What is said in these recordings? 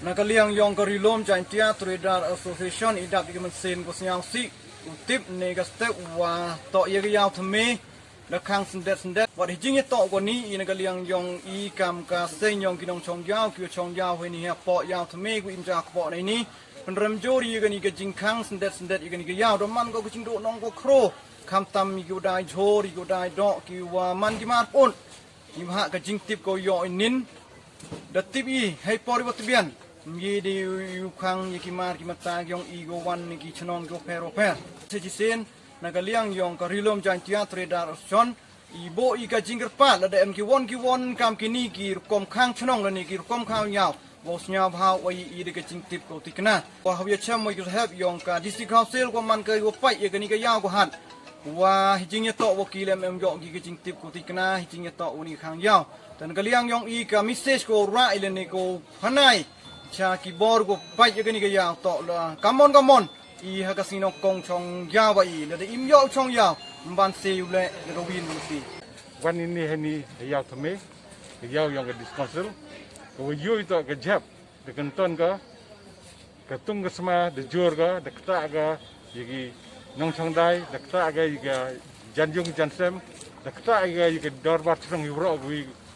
Nakaliang yong karilom jan tia Trader Association idap di kemensen ko Sniawsih utip nega step wa to ye Iawthymme na Khang sendet wat hijing ye to ko ni nakaliang yong I kam ka sen yong kinong Chong yao kyu Chong yao he ni ha Phaw Iawthymme ku imja ko nei ni penrem jori ye ni ke jing Khang sendet ye ni ke yao do man ko jing do nong ko kro kam tam mi ku dai jori ku dai do ki wa man ki mar pun ni ha ka jing tip ko yo inin da tip I hai pori wat bian Mye de yu Khang yikimar kimata yong igo wan niki Chong go pero per. Sejisen nagaliang yong karilom jan tia Trader Association ibo ika jingger pat la em ki won kam kini ki kom Khang Chong la ni ki kom Khang yaw. Bos nya Phaw wai I de ka jing tip ko tikna. Wa haw Jhep mo ki help yong ka district council ko man ka yo pai ye ka ni ka yaw ko han. Wa hijing ye to wo ki lem em yong ki ka jing tip ko tikna hijing ye to uni Khang yaw. Dan kaliang yong I ka message ko ra ile ni ko hanai cha keyboard ko pai ye ni ga yang to la kamon I ha ka sino kong Chong ya ba I le de im yo Chong ya mban se yu le de win si wan ini hani Iawthymme yaw yang ke diskonsil ko yo itu ke Jhep de kenton ka tung ke sama de jor ka de kta ka yigi nong chang dai de kta ka yiga janjung jansem de kta ka yiga dorbat trong yuro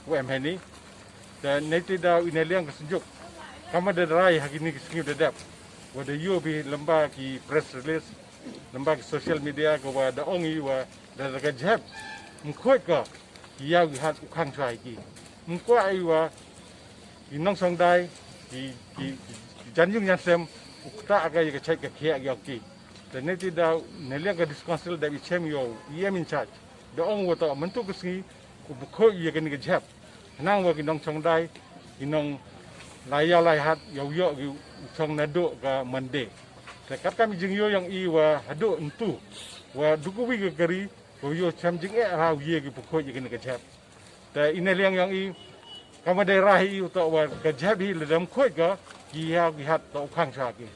ku em hani dan neti da ineliang ke sejuk kama da rai hakini kisngi da dap wada yo bi lamba ki press release lamba ki social media ko wa da ongi wa da ka Jhep mkhoi ka ya wi hat Khang chai ki mko ai wa ki nong song dai ki janjung yan sem ukta aga ka chai ka khia ga ki da ne ti da ne le ga discouncil da bi chem yo yem in charge da ong wa ta mantu kisngi ku mkhoi ye ka ni ka Jhep nang wa ki nong song dai ki nong lai hat yo ki Chong nado ka mande dekat kami jing yo yang I wa hado entu wa duku wi ke gari ko yo cham jing ha ye ki pukho ye ke Jhep ta ineliang yang I kama daerah I to wa ke Jhep hi le dam khoi ka ki ha ki hat to Khang cha ki